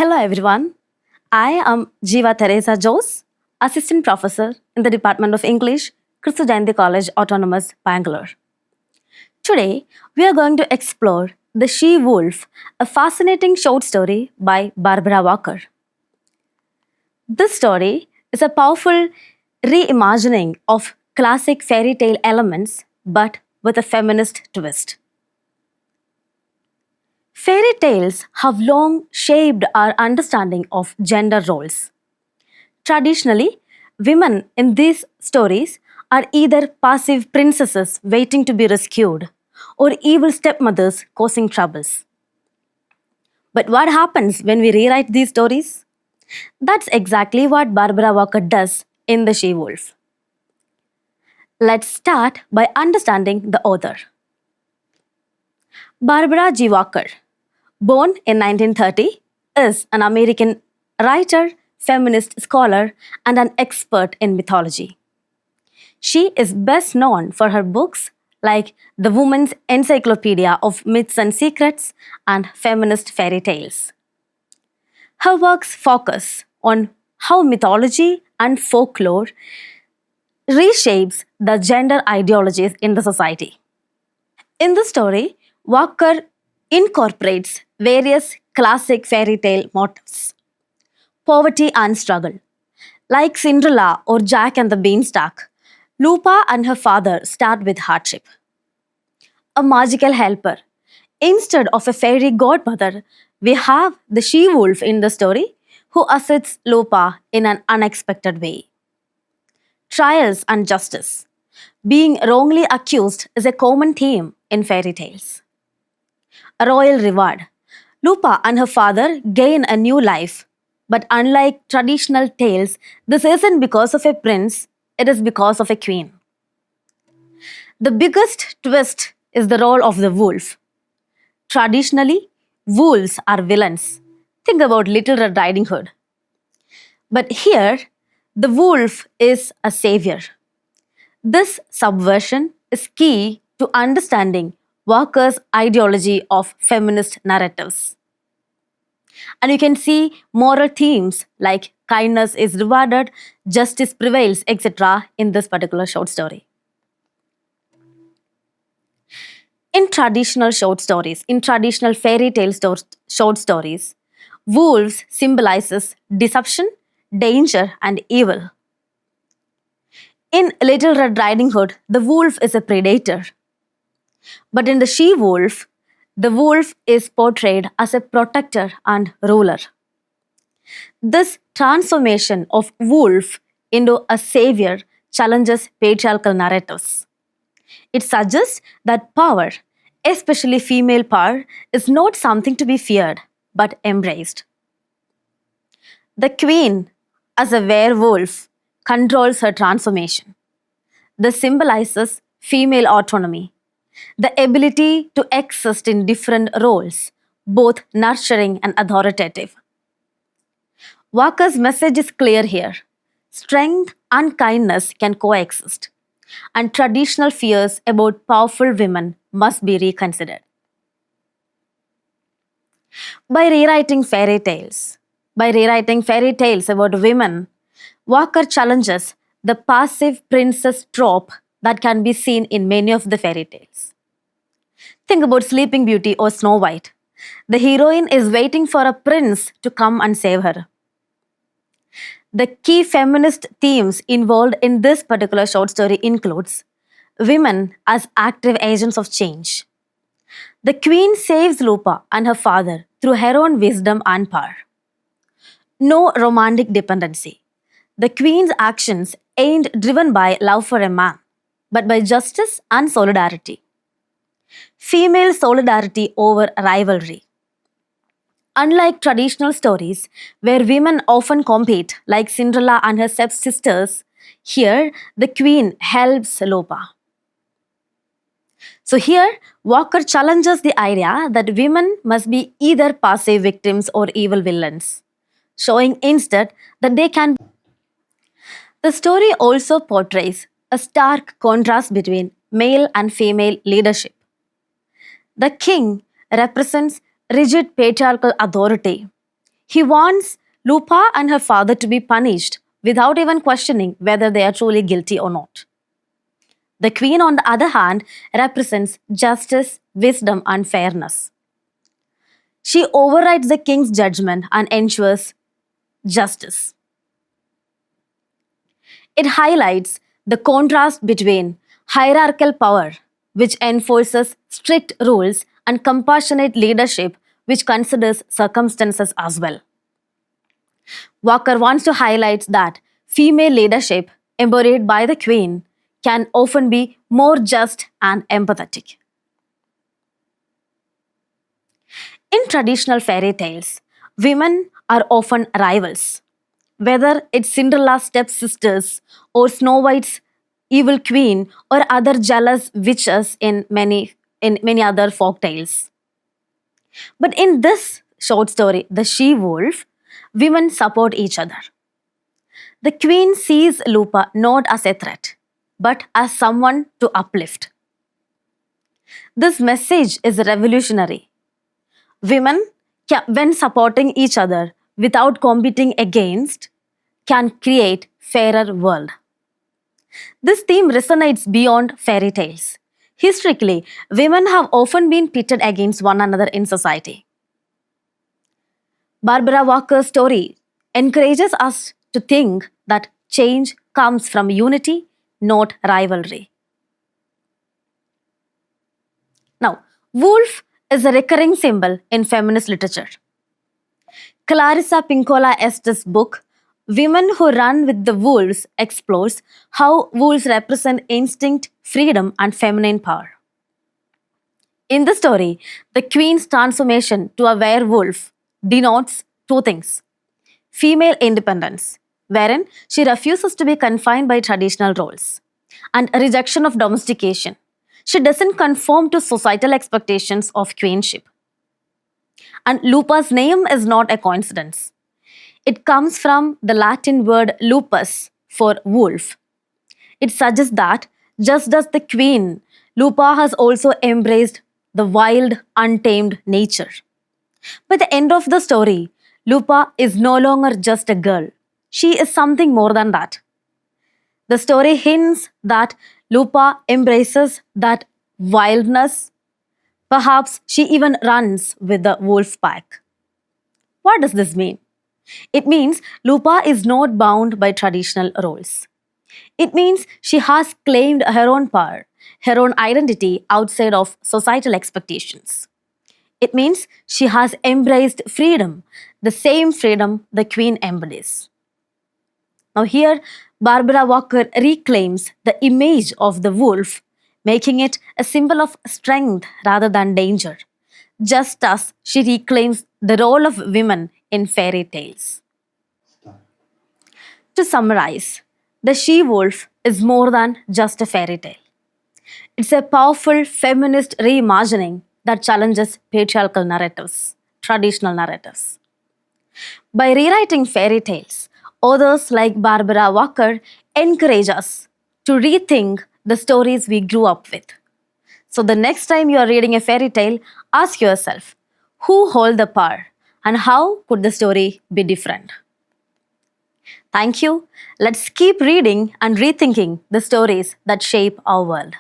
Hello everyone. I am Jeeva Theresa Jose, Assistant Professor in the Department of English, Kristu Jayanti College, Autonomous, Bangalore. Today, we are going to explore The She-Wolf, a fascinating short story by Barbara Walker. This story is a powerful reimagining of classic fairy tale elements, but with a feminist twist. Fairy tales have long shaped our understanding of gender roles. Traditionally, women in these stories are either passive princesses waiting to be rescued or evil stepmothers causing troubles. But what happens when we rewrite these stories? That's exactly what Barbara Walker does in The She-Wolf. Let's start by understanding the author. Barbara G. Walker, born in 1930, is an American writer, feminist scholar, and an expert in mythology. She is best known for her books like The Woman's Encyclopedia of Myths and Secrets and Feminist Fairy Tales. Her works focus on how mythology and folklore reshapes the gender ideologies in the society. In the story, Walker incorporates various classic fairy tale motifs. Poverty and struggle. Like Cinderella or Jack and the Beanstalk, Lupa and her father start with hardship. A magical helper. Instead of a fairy godmother, we have the she-wolf in the story who assists Lupa in an unexpected way. Trials and justice. Being wrongly accused is a common theme in fairy tales. A royal reward. Lupa and her father gain a new life, but unlike traditional tales, this isn't because of a prince, it is because of a queen. The biggest twist is the role of the wolf. Traditionally, wolves are villains. Think about Little Red Riding Hood. But here, the wolf is a savior. This subversion is key to understanding Walker's ideology of feminist narratives. And you can see moral themes like kindness is rewarded, justice prevails, etc. in this particular short story. In traditional short stories, in traditional fairy tale short stories, wolves symbolizes deception, danger, and evil. In Little Red Riding Hood, the wolf is a predator. But in The She-Wolf, the wolf is portrayed as a protector and ruler. This transformation of wolf into a savior challenges patriarchal narratives. It suggests that power, especially female power, is not something to be feared, but embraced. The queen, as a werewolf, controls her transformation. This symbolizes female autonomy, the ability to exist in different roles, both nurturing and authoritative. Walker's message is clear here. Strength and kindness can coexist, and traditional fears about powerful women must be reconsidered. By rewriting fairy tales about women, Walker challenges the passive princess trope that can be seen in many of the fairy tales. Think about Sleeping Beauty or Snow White. The heroine is waiting for a prince to come and save her. The key feminist themes involved in this particular short story includes women as active agents of change. The queen saves Lupa and her father through her own wisdom and power. No romantic dependency. The queen's actions ain't driven by love for a man, but by justice and solidarity. Female solidarity over rivalry. Unlike traditional stories, where women often compete, like Cinderella and her stepsisters, here the queen helps Lupa. So here, Walker challenges the idea that women must be either passive victims or evil villains, showing instead that they can. The story also portrays a stark contrast between male and female leadership. The king represents rigid patriarchal authority. He wants Lupa and her father to be punished without even questioning whether they are truly guilty or not. The queen, on the other hand, represents justice, wisdom, and fairness. She overrides the king's judgment and ensures justice. It highlights the contrast between hierarchical power, which enforces strict rules, and compassionate leadership, which considers circumstances as well. Walker wants to highlight that female leadership, embodied by the queen, can often be more just and empathetic. In traditional fairy tales, women are often rivals. Whether it's Cinderella's stepsisters or Snow White's evil queen or other jealous witches in many other folk tales. But in this short story, The She-Wolf, women support each other. The queen sees Lupa not as a threat, but as someone to uplift. This message is revolutionary. Women, when supporting each other without competing against, can create fairer world. This theme resonates beyond fairy tales. Historically, women have often been pitted against one another in society. Barbara Walker's story encourages us to think that change comes from unity, not rivalry. Now, wolf is a recurring symbol in feminist literature. Clarissa Pinkola Estes' book, Women Who Run with the Wolves, explores how wolves represent instinct, freedom, and feminine power. In the story, the queen's transformation to a werewolf denotes two things: female independence, wherein she refuses to be confined by traditional roles, and a rejection of domestication. She doesn't conform to societal expectations of queenship. And Lupa's name is not a coincidence. It comes from the Latin word lupus for wolf. It suggests that, just as the queen, Lupa has also embraced the wild, untamed nature. By the end of the story, Lupa is no longer just a girl. She is something more than that. The story hints that Lupa embraces that wildness. Perhaps she even runs with the wolf pack. What does this mean? It means Lupa is not bound by traditional roles. It means she has claimed her own power, her own identity outside of societal expectations. It means she has embraced freedom, the same freedom the queen embodies. Now, here, Barbara Walker reclaims the image of the wolf, making it a symbol of strength rather than danger, just as she reclaims the role of women in fairy tales. To summarize, The She-Wolf is more than just a fairy tale. It's a powerful feminist reimagining that challenges patriarchal narratives, traditional narratives. By rewriting fairy tales, authors like Barbara Walker encourage us to rethink the stories we grew up with. So the next time you are reading a fairy tale, ask yourself, who hold the power and how could the story be different? Thank you. Let's keep reading and rethinking the stories that shape our world.